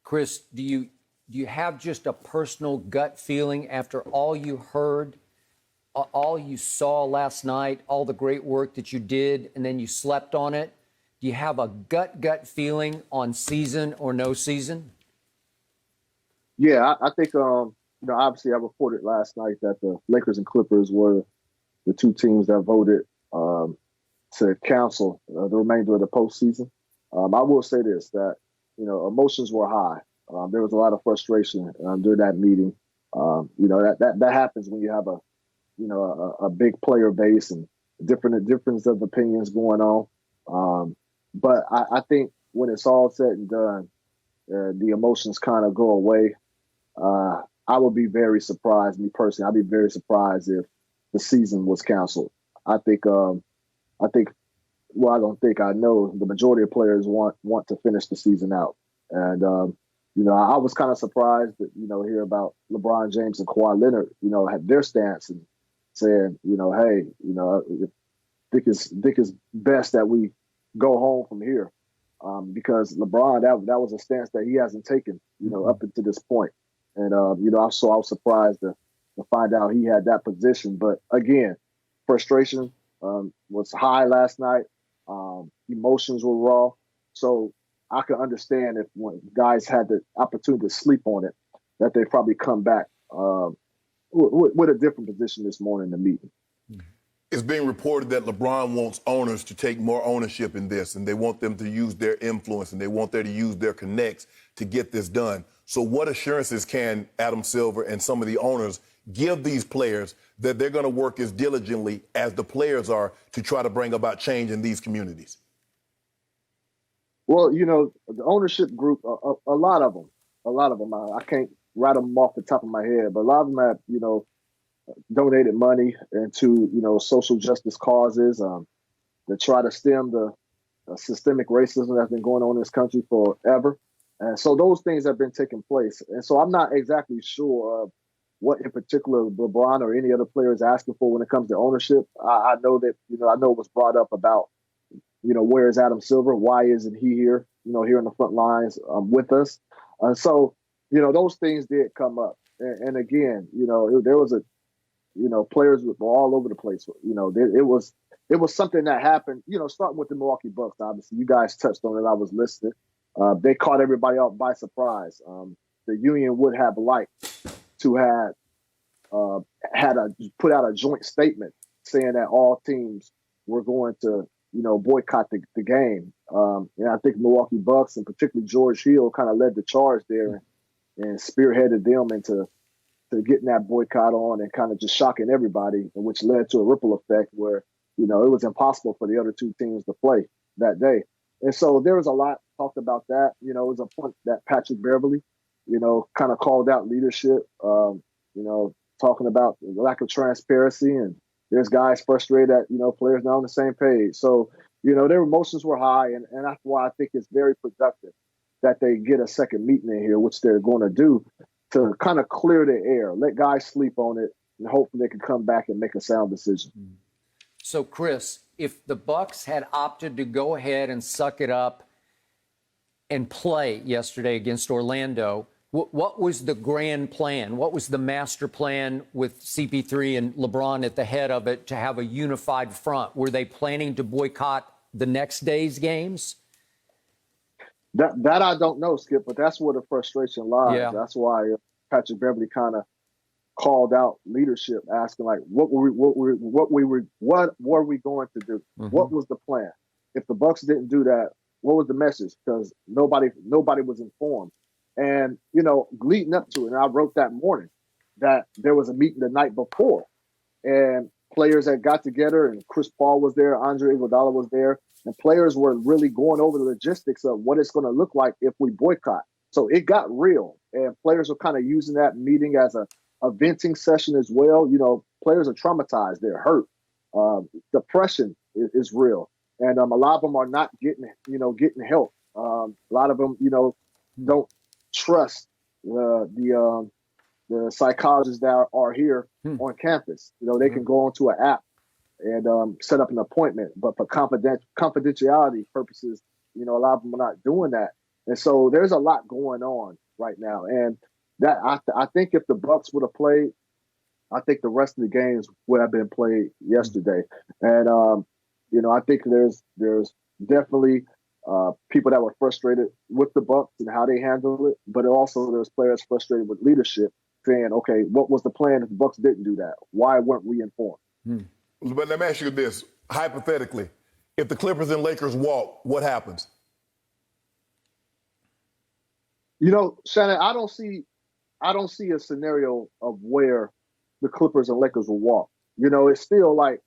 Chris, do you have just a personal gut feeling after all you heard, all you saw last night, all the great work that you did, and then you slept on it? Do you have a gut feeling on season or no season? Yeah, I think obviously I reported last night that the Lakers and Clippers were the two teams that voted to cancel the remainder of the postseason. I will say this, that emotions were high. There was a lot of frustration during that meeting. That happens when you have a big player base and difference of opinions going on. But I think when it's all said and done, the emotions kind of go away. I would be very surprised, me personally. I'd be very surprised if the season was canceled. I know the majority of players want to finish the season out. And, I was kind of surprised that, hear about LeBron James and Kawhi Leonard, had their stance and saying, hey, think it's best that we go home from here. Because LeBron, that was a stance that he hasn't taken, up until this point. And, I was surprised to find out he had that position. But again, frustration was high last night. Emotions were raw. So I could understand if when guys had the opportunity to sleep on it, that they probably come back with a different position this morning in the meeting. It's being reported that LeBron wants owners to take more ownership in this, and they want them to use their influence, and they want them to use their connects to get this done. So what assurances can Adam Silver and some of the owners give these players that they're going to work as diligently as the players are to try to bring about change in these communities? Well, the ownership group, a lot of them, I can't write them off the top of my head, but a lot of them have, donated money into, social justice causes to try to stem the systemic racism that's been going on in this country forever. And so those things have been taking place. And so I'm not exactly sure what in particular LeBron or any other player is asking for when it comes to ownership. I know that, I know it was brought up about, where is Adam Silver? Why isn't he here, here in the front lines with us? So, those things did come up. And again, there was players were all over the place. It was something that happened, starting with the Milwaukee Bucks, obviously. You guys touched on it. I was listening. They caught everybody out by surprise. The union would have liked to have put out a joint statement saying that all teams were going to, boycott the game. And I think Milwaukee Bucks and particularly George Hill kind of led the charge there and spearheaded them into getting that boycott on and kind of just shocking everybody, which led to a ripple effect where, it was impossible for the other two teams to play that day. And so there was a lot talked about that. It was a point that Patrick Beverley, kind of called out leadership, talking about the lack of transparency, and there's guys frustrated that, players not on the same page. So, their emotions were high, and that's why I think it's very productive that they get a second meeting in here, which they're going to do, to kind of clear the air, let guys sleep on it, and hopefully they can come back and make a sound decision. So, Chris, if the Bucks had opted to go ahead and suck it up and play yesterday against Orlando, what was the grand plan? What was the master plan with CP3 and LeBron at the head of it to have a unified front? Were they planning to boycott the next day's games? That I don't know, Skip, but that's where the frustration lies. Yeah. That's why Patrick Beverley kind of called out leadership, asking like, what were we going to do? Mm-hmm. What was the plan? If the Bucks didn't do that, what was the message? Because nobody was informed. And leading up to it, and I wrote that morning that there was a meeting the night before, and players that got together, and Chris Paul was there, Andre Iguodala was there, and players were really going over the logistics of what it's going to look like if we boycott. So it got real, and players were kind of using that meeting as a venting session as well. Players are traumatized; they're hurt. Depression is real, and a lot of them are not getting help. A lot of them, don't trust the psychologists that are here on campus. They can go onto an app and set up an appointment, but for confidentiality purposes, a lot of them are not doing that. And so there's a lot going on right now. And that I think if the Bucks would have played, I think the rest of the games would have been played yesterday. And I think there's definitely people that were frustrated with the Bucks and how they handled it, but also there's players frustrated with leadership, saying, "Okay, what was the plan if the Bucks didn't do that? Why weren't we informed?" But let me ask you this: hypothetically, if the Clippers and Lakers walk, what happens? Shannon, I don't see a scenario of where the Clippers and Lakers will walk. It's still like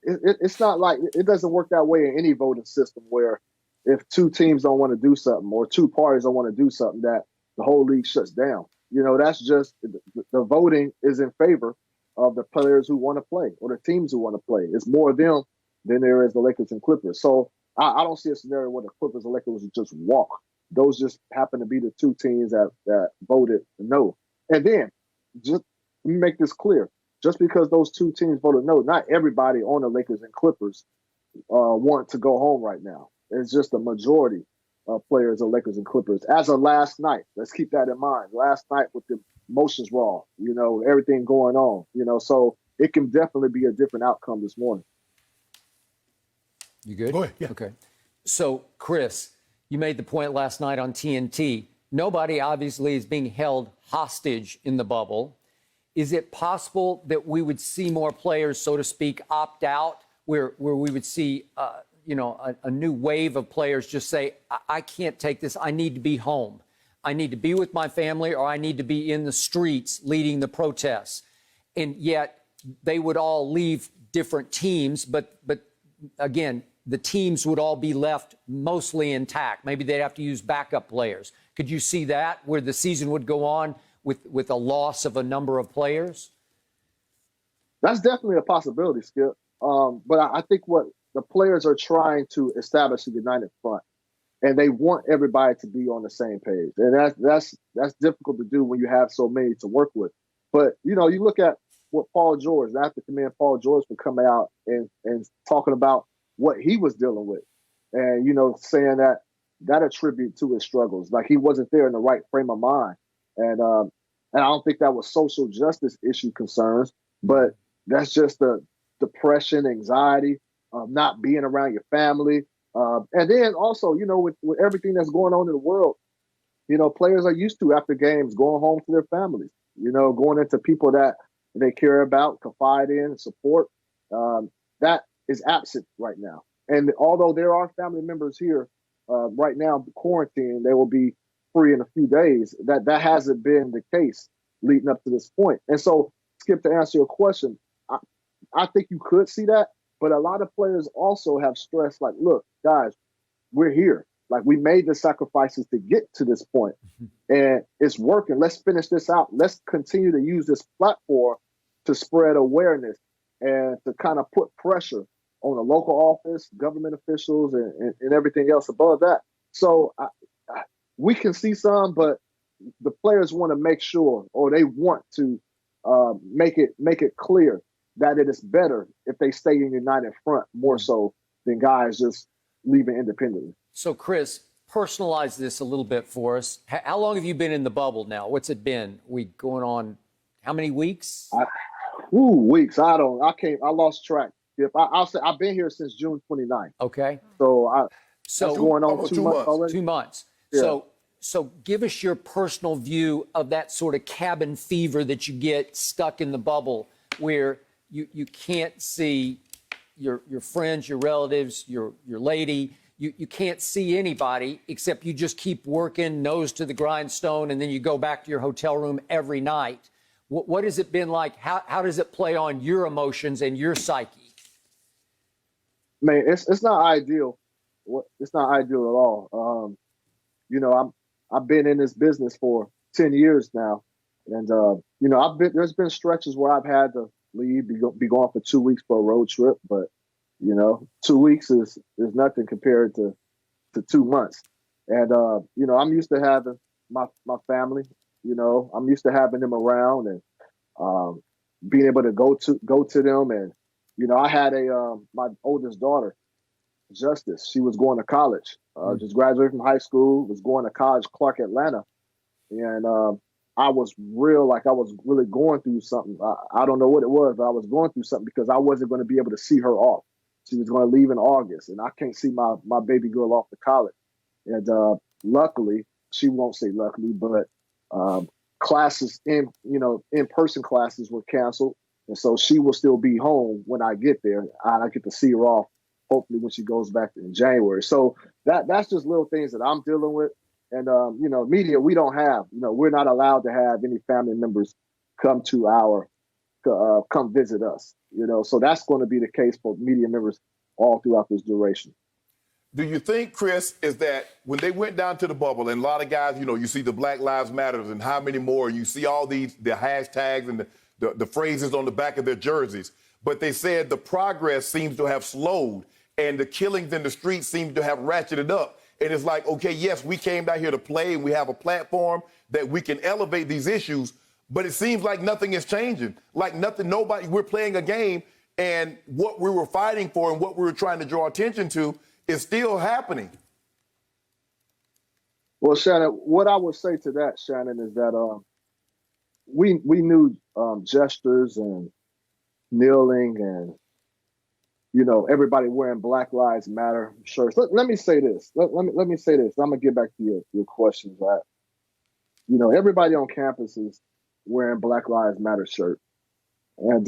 it's not like it doesn't work that way in any voting system where if two teams don't want to do something or two parties don't want to do something that the whole league shuts down. That's just the voting is in favor of the players who want to play or the teams who want to play. It's more of them than there is the Lakers and Clippers. So I don't see a scenario where the Clippers and Lakers would just walk. Those just happen to be the two teams that voted no. And then, just let me make this clear. Just because those two teams voted no, not everybody on the Lakers and Clippers want to go home right now. It's just a majority of players of Lakers and Clippers. As of last night, let's keep that in mind. Last night with the emotions raw, everything going on, so it can definitely be a different outcome this morning. You good? Go ahead. Yeah. Okay. So, Chris, you made the point last night on TNT. Nobody obviously is being held hostage in the bubble. Is it possible that we would see more players, so to speak, opt out, where we would see, a new wave of players just say, I can't take this. I need to be home. I need to be with my family, or I need to be in the streets leading the protests. And yet they would all leave different teams, but again, the teams would all be left mostly intact. Maybe they'd have to use backup players. Could you see that, where the season would go on with a loss of a number of players? That's definitely a possibility, Skip. But I think what the players are trying to establish a united front, and they want everybody to be on the same page. And that's difficult to do when you have so many to work with. But, you look at what Paul George, after Command Paul George, would come out and talking about what he was dealing with. And, saying that attribute to his struggles. Like he wasn't there in the right frame of mind. And I don't think that was social justice issue concerns, but that's just the depression, anxiety, not being around your family. And then also, with everything that's going on in the world, players are used to after games going home to their families, going into people that they care about, confide in, and support. That is absent right now. And although there are family members here right now quarantined, they will be free in a few days. That hasn't been the case leading up to this point. And so, Skip, to answer your question, I think you could see that, but a lot of players also have stressed, like, look, guys, we're here. Like, we made the sacrifices to get to this point, and it's working. Let's finish this out. Let's continue to use this platform to spread awareness and to kind of put pressure on the local office, government officials, and everything else above that. So we can see some, but the players want to make sure, or they want to make it clear that it is better if they stay in united front more so than guys just leaving independently. So, Chris, personalize this a little bit for us. How long have you been in the bubble now? What's it been? We going on how many weeks? Weeks. I lost track. I'll say I've been here since June 29th. Okay. So that's going on 2 months already. 2 months. Yeah. So give us your personal view of that sort of cabin fever that you get stuck in the bubble, where you can't see your friends, your relatives, your lady. You can't see anybody except you just keep working, nose to the grindstone, and then you go back to your hotel room every night. What has it been like? How does it play on your emotions and your psyche? Man, it's not ideal. It's not ideal at all. I've been in this business for 10 years now, and there's been stretches where I've had to leave, be gone for 2 weeks for a road trip, but 2 weeks is nothing compared to 2 months. And I'm used to having my family. I'm used to having them around and being able to go to them. And I had my oldest daughter. justice. She was going to college, just graduated from high school, was going to college, Clark, Atlanta. And I was really going through something. I don't know what it was, but I was going through something because I wasn't going to be able to see her off. She was going to leave in August, and I can't see my baby girl off to college. And luckily, she won't say luckily, but classes in-person classes were canceled. And so she will still be home when I get there. I get to see her off, hopefully when she goes back in January. So that's just little things that I'm dealing with. And, media, we don't have, we're not allowed to have any family members come come visit us, so that's going to be the case for media members all throughout this duration. Do you think, Chris, is that when they went down to the bubble, and a lot of guys, you see the Black Lives Matters and how many more, you see all the hashtags and the phrases on the back of their jerseys, but they said the progress seems to have slowed and the killings in the streets seem to have ratcheted up. And it's like, okay, yes, we came down here to play and we have a platform that we can elevate these issues, but it seems like nothing is changing. Like we're playing a game, and what we were fighting for and what we were trying to draw attention to is still happening. Well, Shannon, what I would say to that, Shannon, is that we knew gestures and kneeling and everybody wearing Black Lives Matter shirts. Let me say this. Let me say this. I'm gonna get back to your questions. Right? Everybody on campus is wearing Black Lives Matter shirt, and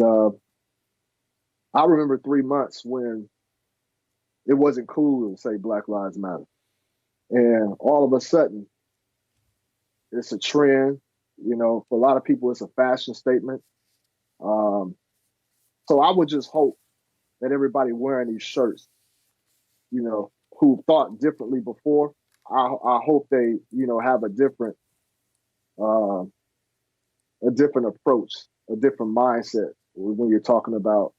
I remember 3 months when it wasn't cool to say Black Lives Matter, and all of a sudden, it's a trend. For a lot of people, it's a fashion statement. So I would just hope that everybody wearing these shirts, who thought differently before, I hope they, have a different approach, a different mindset when you're talking about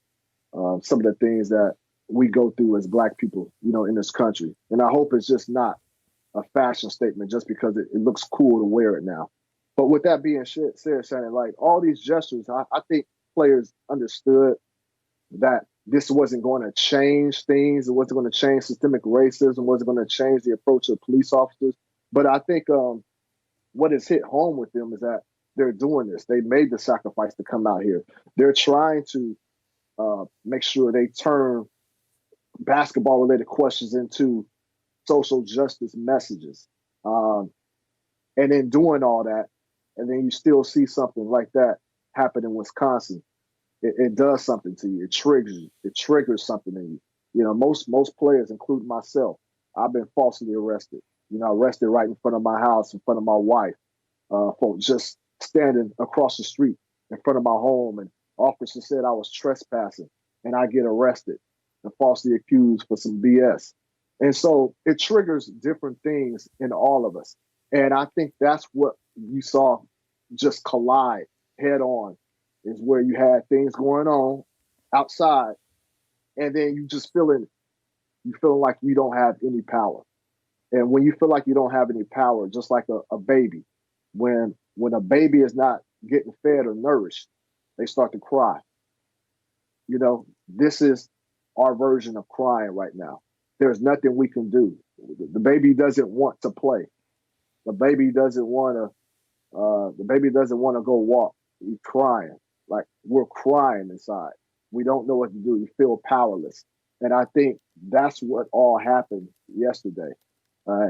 some of the things that we go through as Black people, in this country. And I hope it's just not a fashion statement just because it looks cool to wear it now. But with that being said, Shannon, like all these gestures, I think players understood that this wasn't going to change things. It wasn't going to change systemic racism. Wasn't going to change the approach of police officers. But I think what has hit home with them is that they're doing this. They made the sacrifice to come out here. They're trying to make sure they turn basketball-related questions into social justice messages. And in doing all that, and then you still see something like that happen in Wisconsin, it does something to you. It triggers you. It triggers something in you. Most players, including myself, I've been falsely arrested. Arrested right in front of my house, in front of my wife, for just standing across the street in front of my home. And officer said I was trespassing, and I get arrested and falsely accused for some BS. And so it triggers different things in all of us. And I think that's what you saw just collide head on, is where you had things going on outside, and then you just feeling like you don't have any power. And when you feel like you don't have any power, just like a baby, when a baby is not getting fed or nourished, they start to cry. This is our version of crying right now. There's nothing we can do. The baby doesn't want to play. The baby doesn't want to go walk. He's crying. Like, we're crying inside. We don't know what to do. We feel powerless. And I think that's what all happened yesterday. I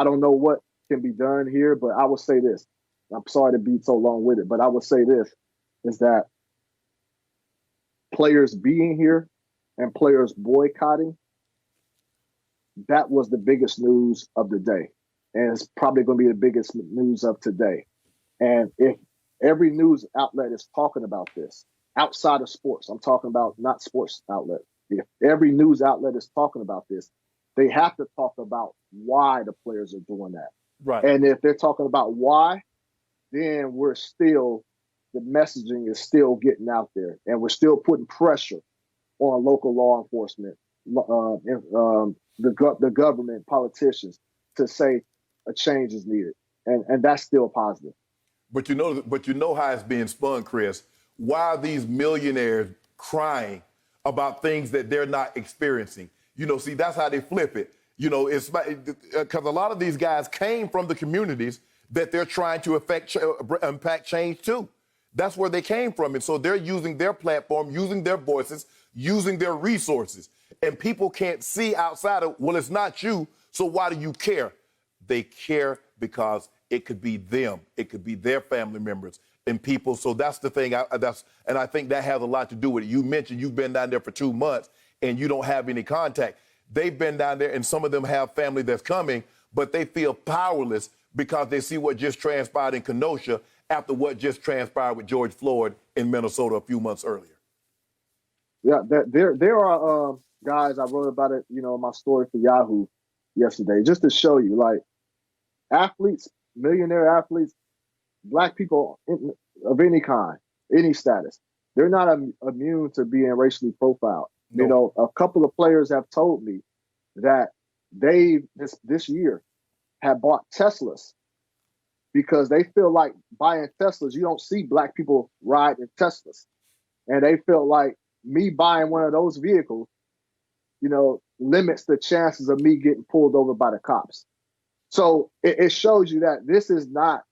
don't know what can be done here, but I would say this. I'm sorry to be so long with it, but I would say this, is that players being here and players boycotting, that was the biggest news of the day. And it's probably going to be the biggest news of today. And if every news outlet is talking about this, outside of sports, I'm talking about not sports outlet. If every news outlet is talking about this, they have to talk about why the players are doing that. Right. And if they're talking about why, then the messaging is still getting out there, and we're still putting pressure on local law enforcement, the government, politicians, to say a change is needed. And that's still positive. But you know how it's being spun, Chris. Why are these millionaires crying about things that they're not experiencing. You know, see, that's how they flip it. You know, it's because a lot of these guys came from the communities that they're trying to impact change to. That's where they came from. And so they're using their platform, using their voices, using their resources. And people can't see outside of, well, it's not you, so why do you care? They care because it could be them. It could be their family members and people. So that's the thing. And I think that has a lot to do with it. You mentioned you've been down there for 2 months and you don't have any contact. They've been down there, and some of them have family that's coming, but they feel powerless because they see what just transpired in Kenosha after what just transpired with George Floyd in Minnesota a few months earlier. Yeah, there are guys, I wrote about it, you know, in my story for Yahoo yesterday, just to show you, like, athletes, millionaire athletes, Black people of any kind, any status, they're not immune to being racially profiled. No. You know, a couple of players have told me that they this year have bought Teslas because they feel like buying Teslas, you don't see Black people ride in Teslas. And they feel like me buying one of those vehicles, you know, limits the chances of me getting pulled over by the cops. So it shows you that this is not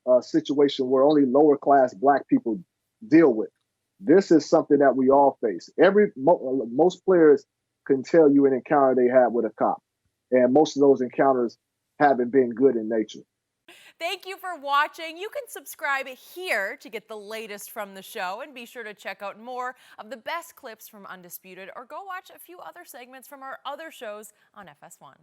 a situation where only lower class Black people deal with. This is something that we all face. Most players can tell you an encounter they had with a cop, and most of those encounters haven't been good in nature. Thank you for watching. You can subscribe here to get the latest from the show, and be sure to check out more of the best clips from Undisputed, or go watch a few other segments from our other shows on FS1.